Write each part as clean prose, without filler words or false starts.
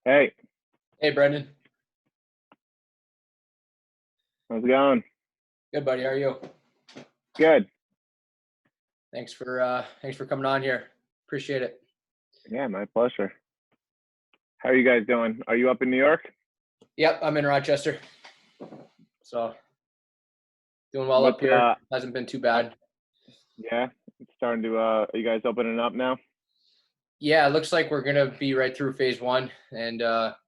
Hey, Hey, Brendan. how's it going? Good, buddy. How are you? Good. Thanks for coming on here. Appreciate it. Yeah, my pleasure. How are you guys doing? Are you up in New York? Yep, I'm in Rochester, so doing well up What's here. Hasn't been too uh bad. yeah, it's starting to are you guys opening up now? Yeah, it looks like we're gonna be right through phase one and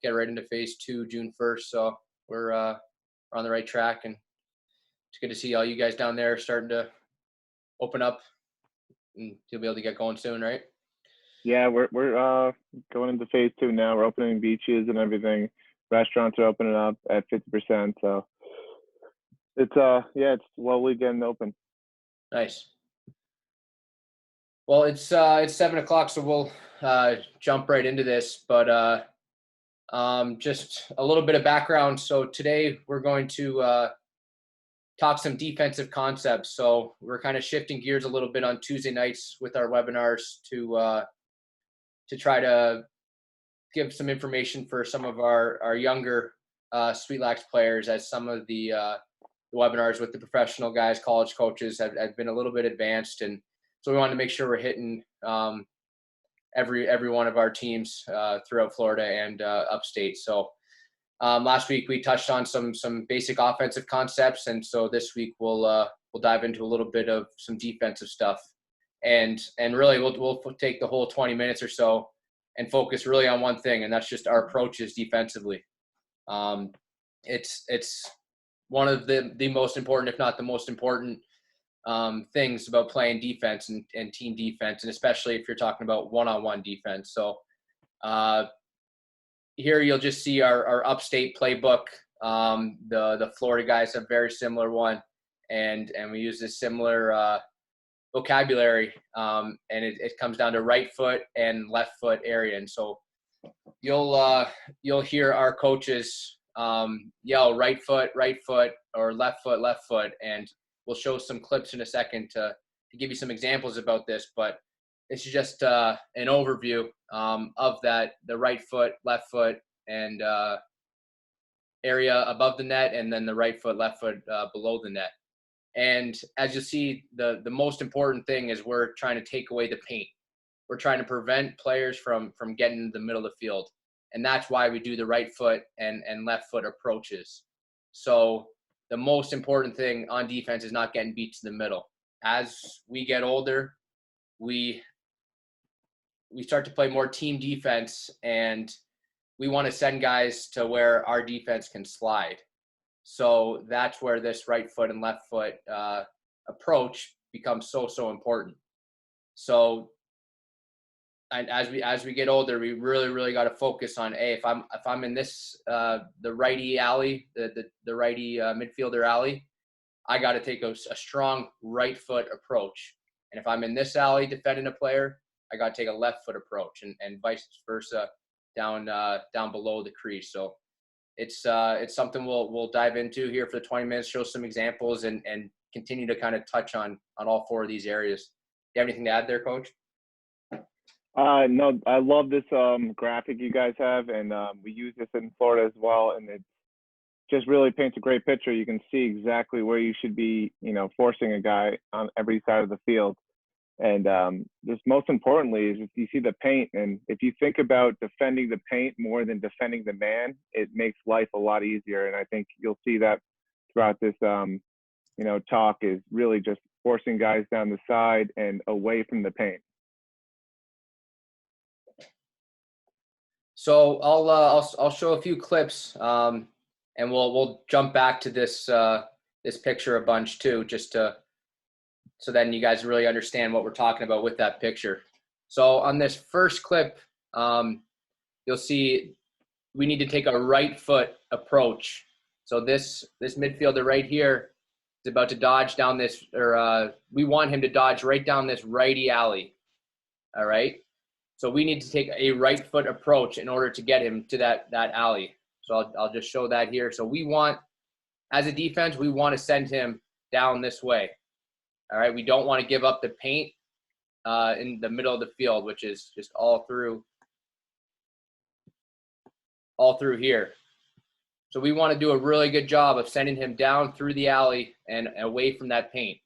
get right into phase two June 1st. So we're on the right track, and it's good to see all you guys down there starting to open up, and you'll be able to get going soon, right? Yeah, we're going into phase two now. We're opening beaches and everything. Restaurants are opening up at 50%. So it's yeah, it's slowly getting open. Nice. Well, it's 7 o'clock, so we'll jump right into this. But just a little bit of background. So today we're going to talk some defensive concepts. So we're kind of shifting gears a little bit on Tuesday nights with our webinars to try to give some information for some of our younger Sweetlax players, as some of the webinars with the professional guys, college coaches have been a little bit advanced, and so we wanted to make sure we're hitting every one of our teams throughout Florida and upstate. So last week we touched on some basic offensive concepts, and so this week we'll dive into a little bit of some defensive stuff, and really we'll take the whole 20 minutes or so and focus really on one thing, and that's just our approaches defensively. Um, it's one of the most important, if not the most important, things about playing defense and team defense, and especially if you're talking about one-on-one defense. So uh, here you'll just see our upstate playbook. The Florida guys have very similar one, and we use this similar vocabulary, and it comes down to right foot and left foot area. And so you'll hear our coaches yell right foot, or left foot, and we'll show some clips in a second to give you some examples about this. But it's just an overview of that, the right foot, left foot, and area above the net, and then the right foot, left foot below the net. And as you see, the most important thing is we're trying to take away the paint. We're trying to prevent players from getting into the middle of the field. And that's why we do the right foot and left foot approaches. So the most important thing on defense is not getting beat to the middle. As we get older, we start to play more team defense, and we want to send guys to where our defense can slide. So that's where this right foot and left foot approach becomes so important. So, and as we get older, we really got to focus on if I'm in this the righty alley, the righty midfielder alley, I got to take a strong right foot approach. And if I'm in this alley defending a player, I got to take a left foot approach, and vice versa down below the crease. So it's something we'll dive into here for the 20 minutes, show some examples, and continue to kind of touch on all four of these areas. Do you have anything to add there, Coach? No, I love this graphic you guys have, and we use this in Florida as well, and it just really paints a great picture. You can see exactly where you should be, forcing a guy on every side of the field. And just most importantly is if you see the paint, and if you think about defending the paint more than defending the man, it makes life a lot easier. And I think you'll see that throughout this, talk, is really just forcing guys down the side and away from the paint. So I'll show a few clips, and we'll jump back to this this picture a bunch too, just so then you guys really understand what we're talking about with that picture. So on this first clip, you'll see we need to take a right foot approach. So this midfielder right here is about to dodge down this, or we want him to dodge right down this righty alley. All right. So we need to take a right foot approach in order to get him to that alley. So I'll just show that here. So we want, as a defense, we want to send him down this way. All right. We don't want to give up the paint in the middle of the field, which is just all through all through here. So we want to do a really good job of sending him down through the alley and away from that paint.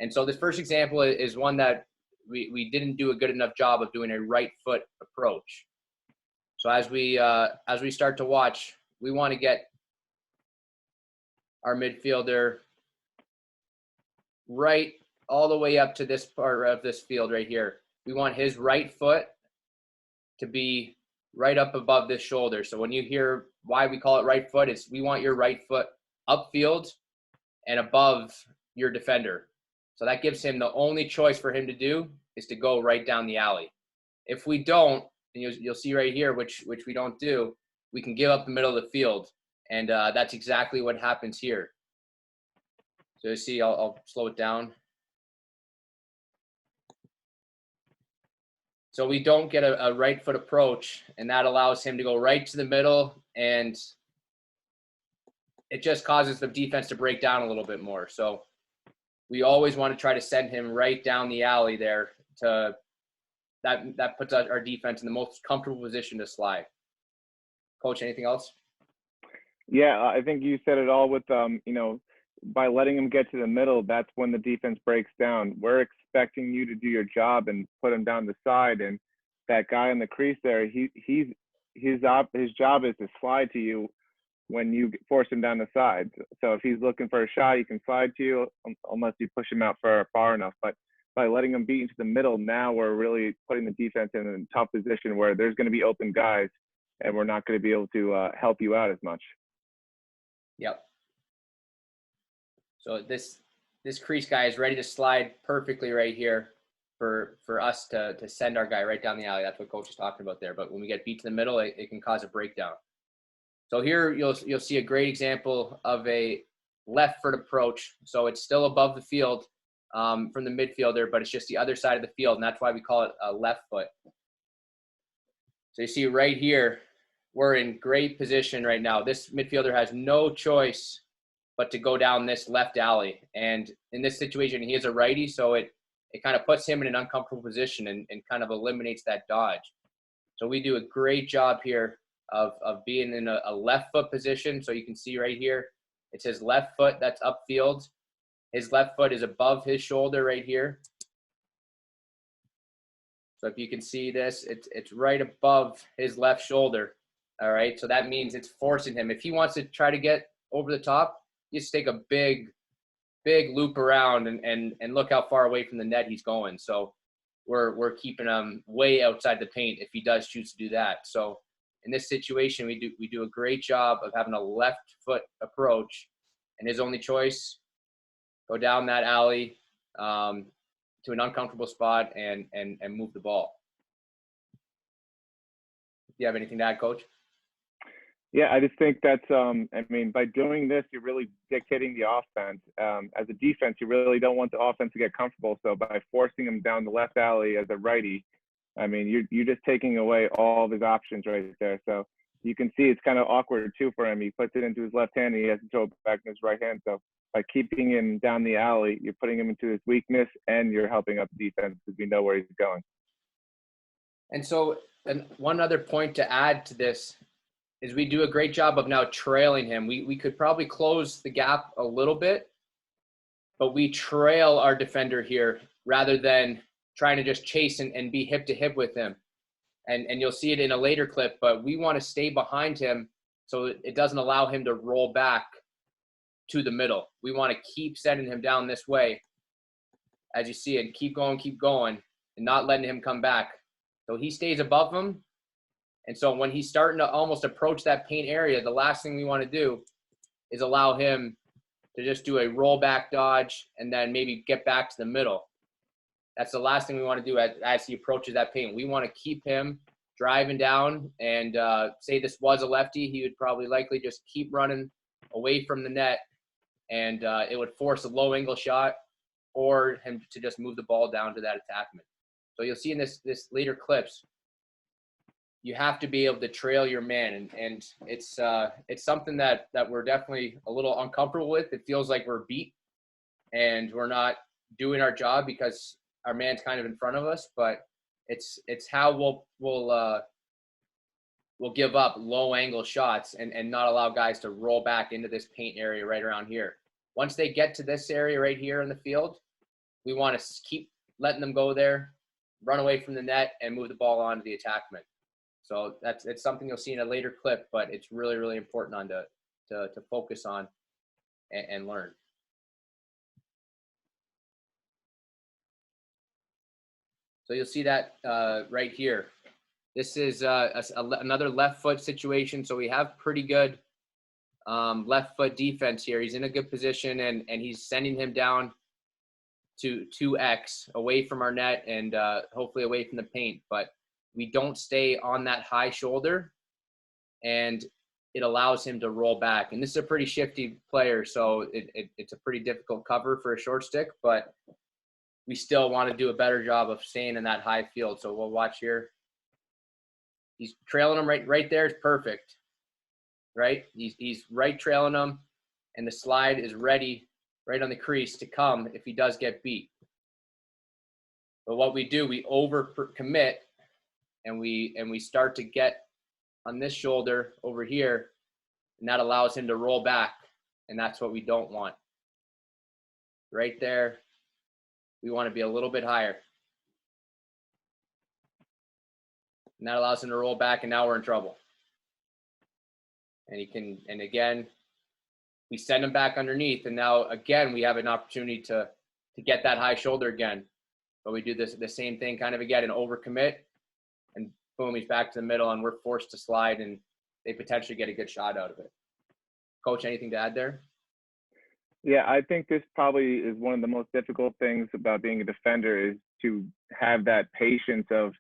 And so this first example is one that we didn't do a good enough job of doing a right foot approach. So as we start to watch, we want to get our midfielder right all the way up to this part of this field right here. We want his right foot to be right up above this shoulder. So when you hear why we call it right foot, it's we want your right foot upfield and above your defender. So that gives him the only choice for him to do is to go right down the alley. If we don't, and you'll see right here, which we don't do, we can give up the middle of the field. And that's exactly what happens here. So you see, I'll slow it down. So we don't get a right foot approach, and that allows him to go right to the middle, and it just causes the defense to break down a little bit more. So we always want to try to send him right down the alley there to that puts our defense in the most comfortable position to slide. Coach, anything else? Yeah, I think you said it all with, by letting him get to the middle, that's when the defense breaks down. We're expecting you to do your job and put him down the side. And that guy in the crease there, his job is to slide to you when you force him down the side. So if he's looking for a shot, he can slide to you unless you push him out far enough. But by letting him beat into the middle, now we're really putting the defense in a tough position where there's going to be open guys, and we're not going to be able to help you out as much. Yep. So this crease guy is ready to slide perfectly right here for us to send our guy right down the alley. That's what Coach is talking about there. But when we get beat to the middle, it can cause a breakdown. So here you'll see a great example of a left foot approach. So it's still above the field from the midfielder, but it's just the other side of the field, and that's why we call it a left foot. So you see right here, we're in great position right now. This midfielder has no choice but to go down this left alley. And in this situation, he is a righty, so it kind of puts him in an uncomfortable position and kind of eliminates that dodge. So we do a great job here of being in a left foot position. So you can see right here, it's his left foot that's upfield. His left foot is above his shoulder right here. So if you can see this, it's right above his left shoulder. All right, so that means it's forcing him. If he wants to try to get over the top, you just take a big loop around and look how far away from the net he's going. So we're keeping him way outside the paint if he does choose to do that. So in this situation, we do a great job of having a left foot approach, and his only choice, go down that alley to an uncomfortable spot and move the ball. Do you have anything to add, Coach? Yeah, I just think that's, by doing this, you're really dictating the offense. As a defense, you really don't want the offense to get comfortable. So by forcing him down the left alley as a righty, you're just taking away all of his options right there. So you can see it's kind of awkward too for him. He puts it into his left hand and he has to throw it back in his right hand. So by keeping him down the alley, you're putting him into his weakness and you're helping up the defense because we know where he's going. And so, and one other point to add to this is we do a great job of now trailing him. We could probably close the gap a little bit, but we trail our defender here rather than trying to just chase and be hip to hip with him. And you'll see it in a later clip, but we want to stay behind him so it doesn't allow him to roll back to the middle. We want to keep sending him down this way, as you see it, keep going, and not letting him come back. So he stays above him. And so when he's starting to almost approach that paint area, the last thing we want to do is allow him to just do a rollback dodge and then maybe get back to the middle. That's the last thing we want to do as he approaches that paint. We want to keep him driving down, and say this was a lefty, he would probably likely just keep running away from the net, and it would force a low angle shot or him to just move the ball down to that attackman. So you'll see in this later clips, you have to be able to trail your man, and it's something that we're definitely a little uncomfortable with. It feels like we're beat and we're not doing our job because our man's kind of in front of us, but it's how we'll will give up low angle shots and not allow guys to roll back into this paint area right around here. Once they get to this area right here in the field, we want to keep letting them go there, run away from the net, and move the ball on to the attackman. So it's something you'll see in a later clip, but it's really, really important on to focus on and learn. So you'll see that right here. This is another left foot situation. So we have pretty good left foot defense here. He's in a good position, and he's sending him down to 2X away from our net and hopefully away from the paint. But we don't stay on that high shoulder, and it allows him to roll back. And this is a pretty shifty player, so it's a pretty difficult cover for a short stick, but we still want to do a better job of staying in that high field. So we'll watch here. He's trailing him right there. It's perfect, right? He's right trailing him, and the slide is ready right on the crease to come if he does get beat. But what we do, we over commit, and we start to get on this shoulder over here, and that allows him to roll back, and that's what we don't want. Right there, we want to be a little bit higher. And that allows him to roll back, and now we're in trouble. And he can, and again, we send him back underneath, and now again we have an opportunity to get that high shoulder again. But we do the same thing kind of again and overcommit, and boom, he's back to the middle, and we're forced to slide, and they potentially get a good shot out of it. Coach, anything to add there? Yeah, I think this probably is one of the most difficult things about being a defender, is to have that patience of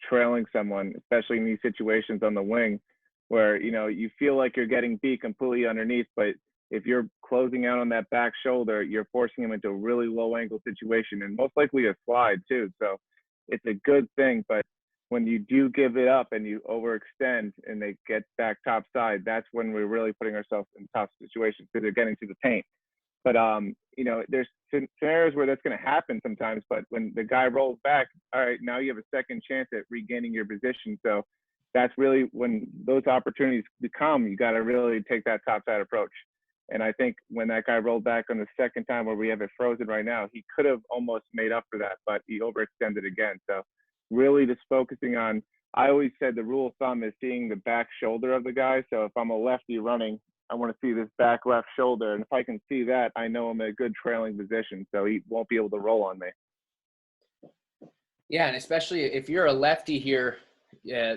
trailing someone, especially in these situations on the wing where, you know, you feel like you're getting beat completely underneath, but if you're closing out on that back shoulder, you're forcing him into a really low angle situation, and most likely a slide too. So it's a good thing, but when you do give it up and you overextend and they get back top side, that's when we're really putting ourselves in tough situations because they're getting to the paint. But you know, there's scenarios where that's going to happen sometimes. But when the guy rolls back, all right, now you have a second chance at regaining your position. So that's really when those opportunities come. You got to really take that top side approach. And I think when that guy rolled back on the second time, where we have it frozen right now, he could have almost made up for that, but he overextended again. So really just focusing on, I always said the rule of thumb is seeing the back shoulder of the guy. So if I'm a lefty running, I want to see this back left shoulder. And if I can see that, I know I'm in a good trailing position, so he won't be able to roll on me. Yeah, and especially if you're a lefty here, yeah,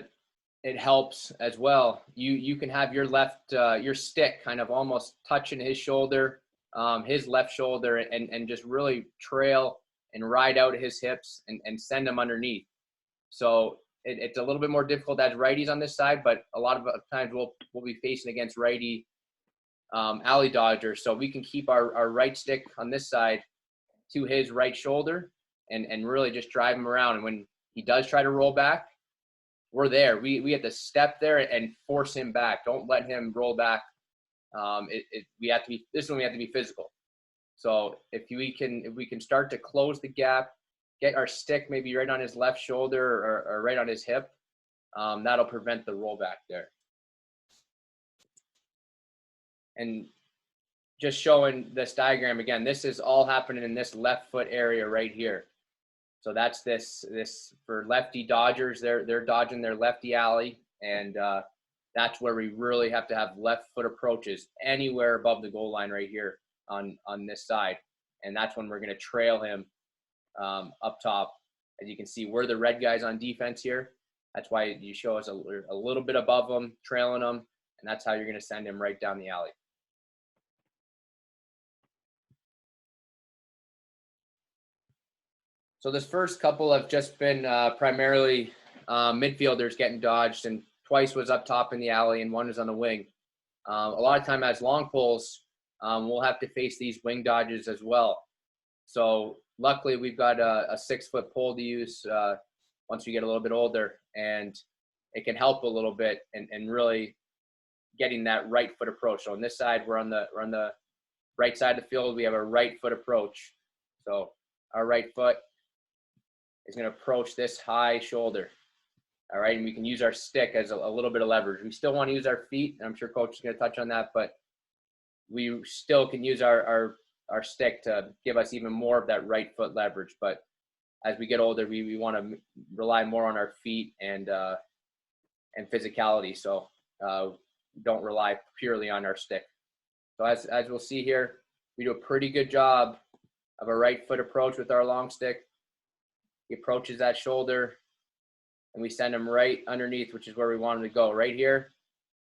it helps as well. You can have your left, your stick kind of almost touching his shoulder, his left shoulder, and just really trail and ride out his hips and send him underneath. So it's a little bit more difficult as righties on this side, but a lot of times we'll be facing against righty alley dodgers. So we can keep our right stick on this side to his right shoulder and really just drive him around. And when he does try to roll back, we're there. We have to step there and force him back. Don't let him roll back. We have to be, this one we have to be physical. So if we can start to close the gap, get our stick maybe right on his left shoulder or right on his hip, that'll prevent the rollback there. And just showing this diagram again, this is all happening in this left foot area right here. So that's this for lefty dodgers, they're dodging their lefty alley, and that's where we really have to have left foot approaches anywhere above the goal line right here on this side. And that's when we're going to trail him up top. As you can see, we're the red guys on defense here. That's why you show us a little bit above them, trailing them, and that's how you're going to send him right down the alley. So this first couple have just been primarily midfielders getting dodged, and twice was up top in the alley and one was on the wing. A lot of time as long poles, we'll have to face these wing dodges as well. So luckily we've got a 6-foot pole to use once we get a little bit older, and it can help a little bit and really getting that right foot approach. So on this side, we're on the right side of the field. We have a right foot approach. So our right foot is going to approach this high shoulder. All right, and we can use our stick as a little bit of leverage. We still want to use our feet, and I'm sure Coach is going to touch on that, but we still can use our stick to give us even more of that right foot leverage. But as we get older, we want to rely more on our feet and physicality. So don't rely purely on our stick. So as we'll see here, we do a pretty good job of a right foot approach with our long stick. He approaches that shoulder, and we send him right underneath, which is where we want him to go. Right here,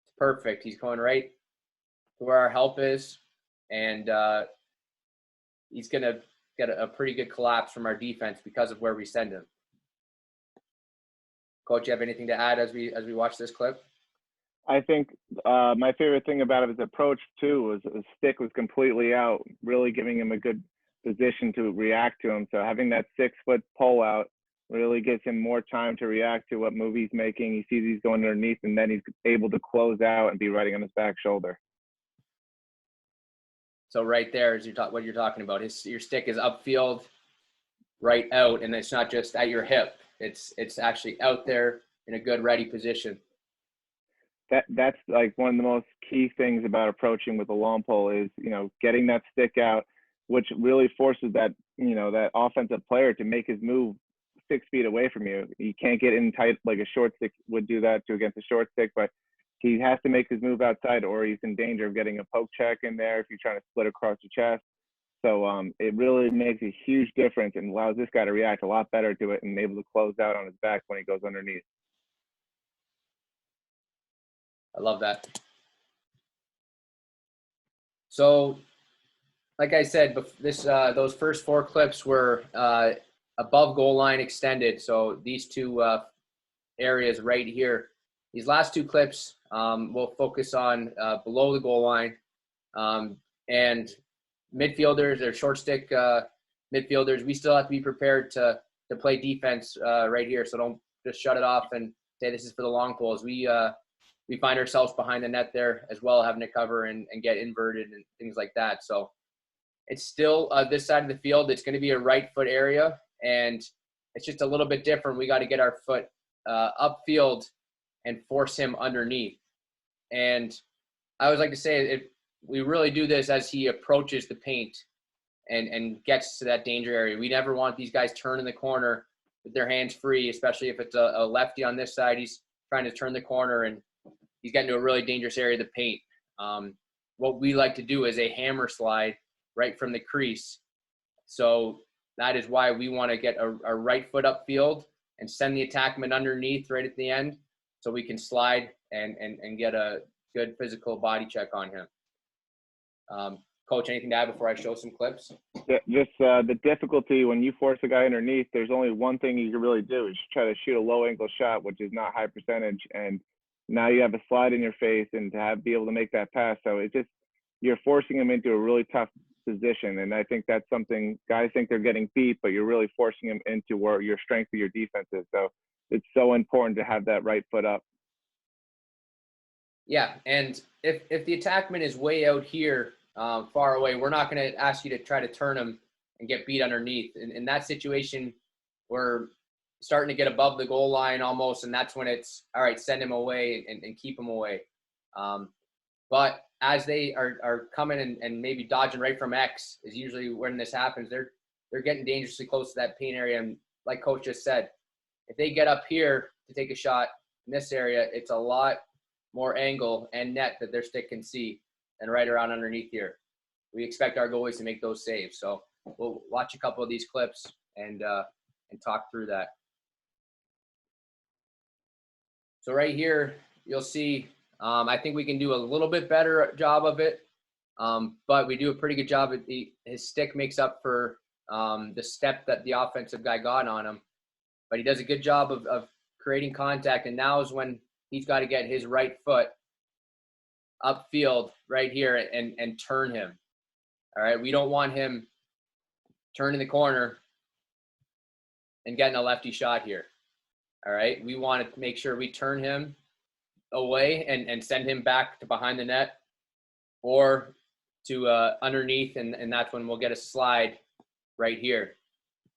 it's perfect. He's going right to where our help is, and he's going to get a pretty good collapse from our defense because of where we send him. Coach, you have anything to add as we watch this clip? I think my favorite thing about his approach too was his stick was completely out, really giving him a good position to react to him. So having that 6-foot pole out really gives him more time to react to what move he's making. He sees he's going underneath, and then he's able to close out and be riding on his back shoulder. So right there is what you're talking about. Your stick is upfield, right out, and it's not just at your hip. It's actually out there in a good ready position. That's like one of the most key things about approaching with a long pole is, getting that stick out, which really forces that, that offensive player to make his move 6 feet away from you. You can't get in tight like a short stick would do that against a short stick, but he has to make his move outside or he's in danger of getting a poke check in there if you're trying to split across the chest. So it really makes a huge difference and allows this guy to react a lot better to it and able to close out on his back when he goes underneath. I love that. So, like I said, those first 4 clips were above goal line extended. So these 2 areas right here. These last 2 clips we'll focus on below the goal line and midfielders or short stick midfielders. We still have to be prepared to play defense right here. So don't just shut it off and say this is for the long poles. We find ourselves behind the net there as well, having to cover and get inverted and things like that. So it's still this side of the field. It's going to be a right foot area, and it's just a little bit different. We got to get our foot upfield and force him underneath. And I always like to say we really do this as he approaches the paint and gets to that danger area. We never want these guys turning the corner with their hands free, especially if it's a lefty on this side. He's trying to turn the corner and he's getting to a really dangerous area of the paint. What we like to do is a hammer slide right from the crease. So that is why we want to get a right foot upfield and send the attackman underneath right at the end so we can slide and get a good physical body check on him. Coach, anything to add before I show some clips? Yeah, just the difficulty when you force a guy underneath, there's only one thing you can really do is try to shoot a low angle shot, which is not high percentage. And now you have a slide in your face and to be able to make that pass. So you're forcing him into a really tough position. And I think that's something guys think they're getting beat, but you're really forcing him into where your strength of your defense is. So it's so important to have that right foot up. Yeah, and if the attackman is way out here, far away, we're not going to ask you to try to turn him and get beat underneath. In that situation, we're starting to get above the goal line almost, and that's when it's, all right, send him away and keep him away. But as they are coming and maybe dodging right from X is usually when this happens, they're getting dangerously close to that paint area. And like Coach just said, if they get up here to take a shot in this area, it's a lot more angle and net that their stick can see and right around underneath here. We expect our goalies to make those saves. So we'll watch a couple of these clips and talk through that. So right here, you'll see, I think we can do a little bit better job of it, but we do a pretty good job. His stick makes up for the step that the offensive guy got on him, but he does a good job of creating contact, and now is when he's got to get his right foot upfield right here and turn him. All right, we don't want him turning the corner and getting a lefty shot here. All right, we want to make sure we turn him away and send him back to behind the net or to underneath, and that's when we'll get a slide right here,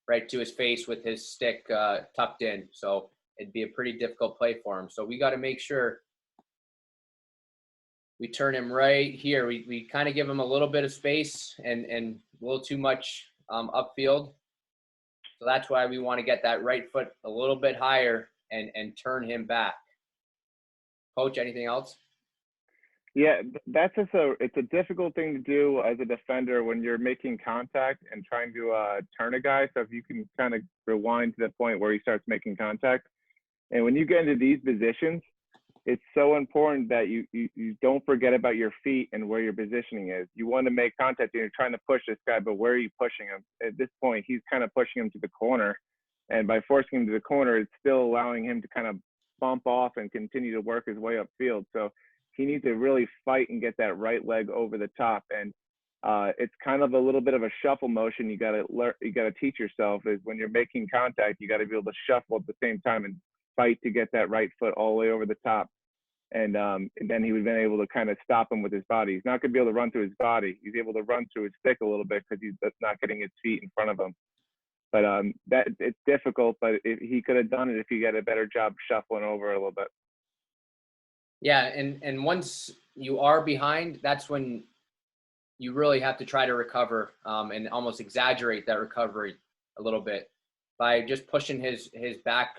right to his face with his stick tucked in. So it'd be a pretty difficult play for him. So we got to make sure we turn him right here. We kind of give him a little bit of space and a little too much upfield. So that's why we want to get that right foot a little bit higher and turn him back. Coach, anything else? Yeah, that's just it's a difficult thing to do as a defender when you're making contact and trying to turn a guy. So if you can kind of rewind to the point where he starts making contact, and when you get into these positions, it's so important that you don't forget about your feet and where your positioning is. You want to make contact and you're trying to push this guy, but where are you pushing him? At this point, he's kind of pushing him to the corner, and by forcing him to the corner, it's still allowing him to kind of bump off and continue to work his way upfield. So he needs to really fight and get that right leg over the top. And it's kind of a little bit of a shuffle motion. You got to teach yourself is when you're making contact, you got to be able to shuffle at the same time and fight to get that right foot all the way over the top. And then he would have been able to kind of stop him with his body. He's not going to be able to run through his body. He's able to run through his stick a little bit because he's not getting his feet in front of him. But that it's difficult. But he could have done it if he got a better job shuffling over a little bit. Yeah, and once you are behind, that's when you really have to try to recover and almost exaggerate that recovery a little bit by just pushing his back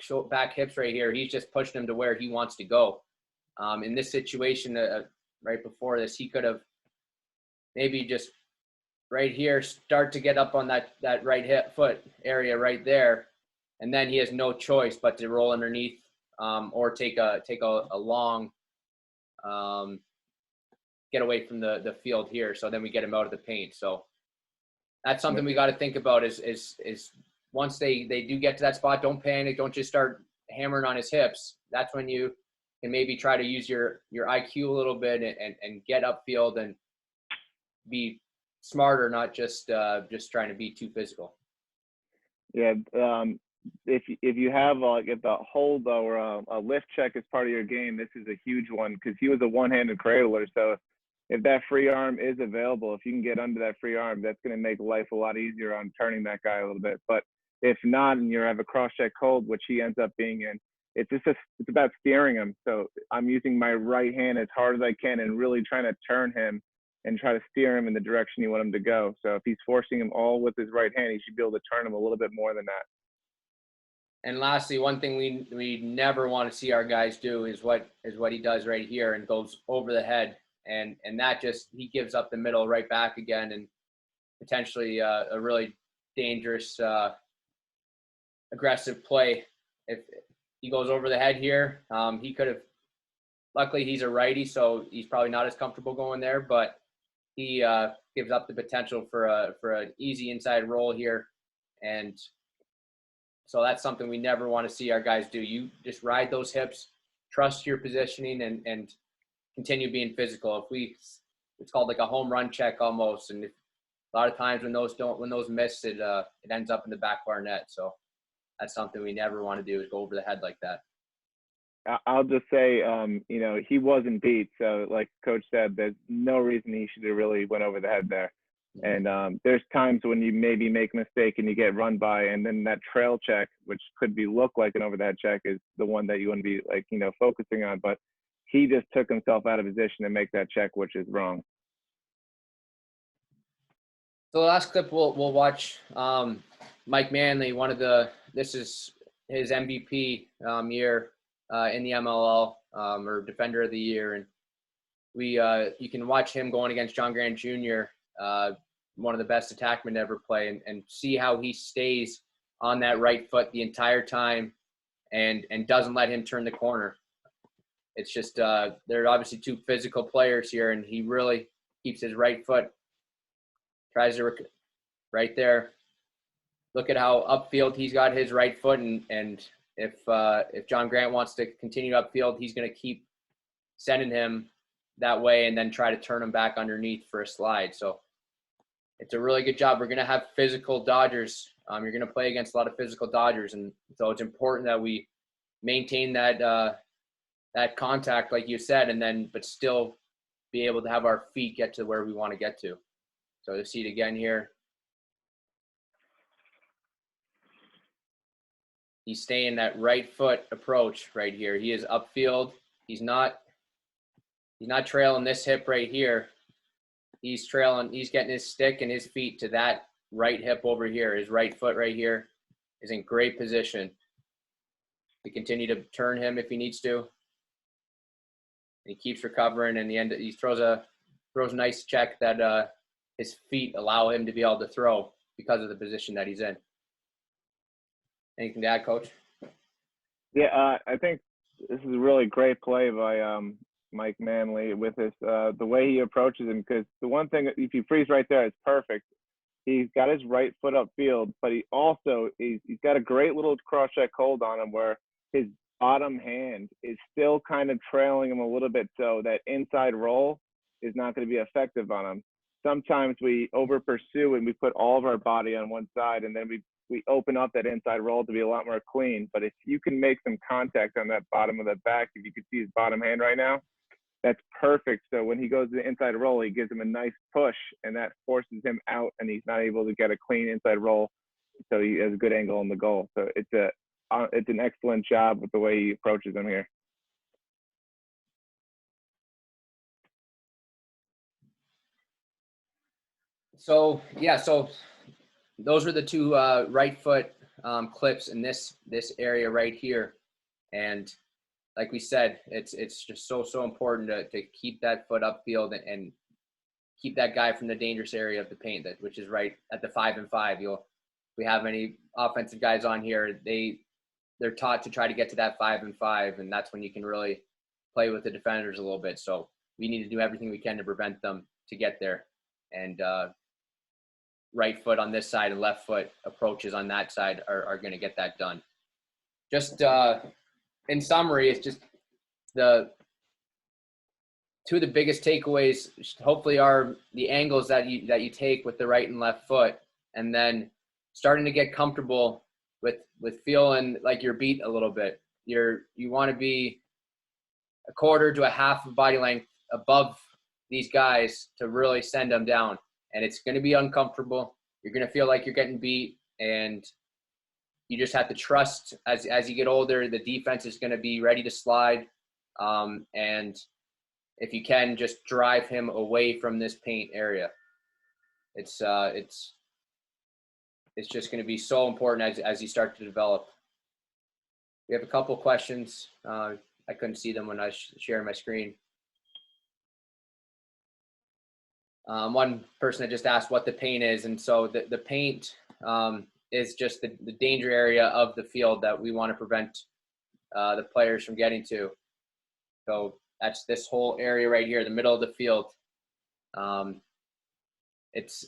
hips right here. He's just pushing him to where he wants to go. In this situation, right before this, he could have maybe just right here start to get up on that right hip foot area right there, and then he has no choice but to roll underneath or take a long get away from the field here. So then we get him out of the paint. So that's something we got to think about is once they do get to that spot, don't panic. Don't just start hammering on his hips. That's when you can maybe try to use your IQ a little bit and get upfield and be smarter, not just trying to be too physical. Yeah. If you have if the hold or a lift check is part of your game, this is a huge one because he was a one-handed cradler. So if that free arm is available, if you can get under that free arm, that's going to make life a lot easier on turning that guy a little bit. But if not, and you have a cross-check hold, which he ends up being in, it's about steering him. So I'm using my right hand as hard as I can and really trying to turn him and try to steer him in the direction you want him to go. So if he's forcing him all with his right hand, he should be able to turn him a little bit more than that. And lastly, one thing we never want to see our guys do is what he does right here and goes over the head. And that just, he gives up the middle right back again and potentially a really dangerous, aggressive play. If he goes over the head here, he could have, luckily he's a righty, so he's probably not as comfortable going there, but he gives up the potential for an easy inside roll here. And so that's something we never want to see our guys do. You just ride those hips, trust your positioning, and continue being physical. It's called like a home run check almost. And a lot of times when those miss, it ends up in the back bar net. So that's something we never want to do is go over the head like that. I'll just say, he wasn't beat. So like Coach said, there's no reason he should have really went over the head there. And there's times when you maybe make a mistake and you get run by, and then that trail check, which could look like an over the head check, is the one that you want to be focusing on. But he just took himself out of position to make that check, which is wrong. So the last clip we'll watch, Mike Manley, this is his MVP year in the MLL or Defender of the Year, and you can watch him going against John Grant Jr., one of the best attackmen to ever play, and see how he stays on that right foot the entire time and doesn't let him turn the corner. It's just they're obviously two physical players here, and he really keeps his right foot, tries to right there. Look at how upfield he's got his right foot, and if John Grant wants to continue upfield, he's going to keep sending him that way and then try to turn him back underneath for a slide. So it's a really good job. We're going to have physical dodgers. You're going to play against a lot of physical dodgers, and so it's important that we maintain that contact, like you said, but still be able to have our feet get to where we want to get to. So to see it again here. He's staying that right foot approach right here. He is upfield. He's not trailing this hip right here. He's getting his stick and his feet to that right hip over here. His right foot right here is in great position. We continue to turn him if he needs to. And he keeps recovering. In the end, he throws a nice check that his feet allow him to be able to throw because of the position that he's in. Anything to add, Coach? Yeah, I think this is a really great play by Mike Manley with his the way he approaches him. Because the one thing, if you freeze right there, it's perfect. He's got his right foot upfield, but he's got a great little cross check hold on him where his bottom hand is still kind of trailing him a little bit, so that inside roll is not going to be effective on him. Sometimes we over pursue and we put all of our body on one side, and then we open up that inside roll to be a lot more clean. But if you can make some contact on that bottom of the back, if you can see his bottom hand right now, that's perfect. So when he goes to the inside roll, he gives him a nice push, and that forces him out, and he's not able to get a clean inside roll. So he has a good angle on the goal. So it's an excellent job with the way he approaches him here. So those were the two right foot clips in this area right here, and like we said, it's just so important to keep that foot upfield and keep that guy from the dangerous area of the paint, which is right at the 5 and 5. We have any offensive guys on here, they're taught to try to get to that 5 and 5, and that's when you can really play with the defenders a little bit. So we need to do everything we can to prevent them to get there. And right foot on this side and left foot approaches on that side are going to get that done. Just in summary, it's just two of the biggest takeaways hopefully are the angles that you take with the right and left foot, and then starting to get comfortable with feeling like you're beat a little bit. You want to be a quarter to a half of body length above these guys to really send them down. And it's going to be uncomfortable. You're going to feel like you're getting beat, and you just have to trust as you get older, the defense is going to be ready to slide. And if you can, just drive him away from this paint area. It's just going to be so important as you start to develop. We have a couple questions. I couldn't see them when I was sharing my screen. One person that just asked what the paint is, and so the paint is just the danger area of the field that we want to prevent the players from getting to. So that's this whole area right here, the middle of the field. It's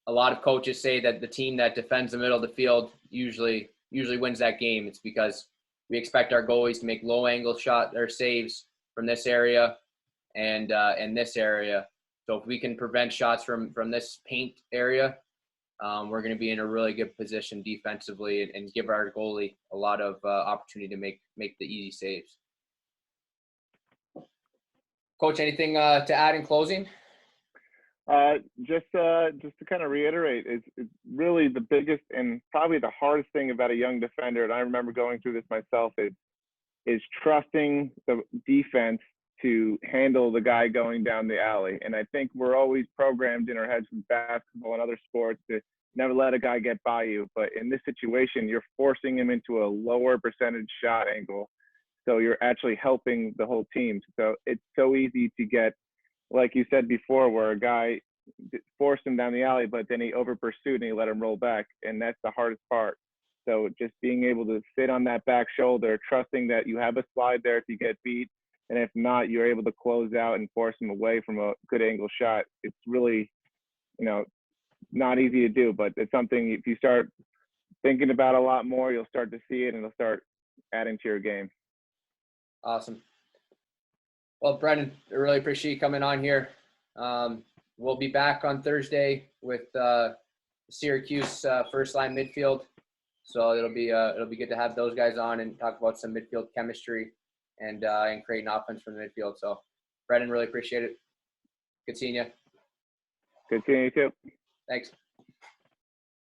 a lot of coaches say that the team that defends the middle of the field usually wins that game. It's because we expect our goalies to make low angle shot or saves from this area and this area. So if we can prevent shots from this paint area, we're going to be in a really good position defensively and give our goalie a lot of opportunity to make the easy saves. Coach, anything to add in closing? Just to kind of reiterate, it's really the biggest and probably the hardest thing about a young defender, and I remember going through this myself, is trusting the defense to handle the guy going down the alley. And I think we're always programmed in our heads with basketball and other sports to never let a guy get by you. But in this situation, you're forcing him into a lower percentage shot angle. So you're actually helping the whole team. So it's so easy to get, like you said before, where a guy forced him down the alley, but then he over pursued and he let him roll back. And that's the hardest part. So just being able to sit on that back shoulder, trusting that you have a slide there if you get beat. And if not, you're able to close out and force him away from a good angle shot. It's really, not easy to do, but it's something if you start thinking about a lot more, you'll start to see it and it'll start adding to your game. Awesome. Well, Brendan, I really appreciate you coming on here. We'll be back on Thursday with Syracuse first line midfield. So it'll be good to have those guys on and talk about some midfield chemistry and creating offense from the midfield. So, Brendan, really appreciate it. Good seeing you. Good seeing you too. Thanks.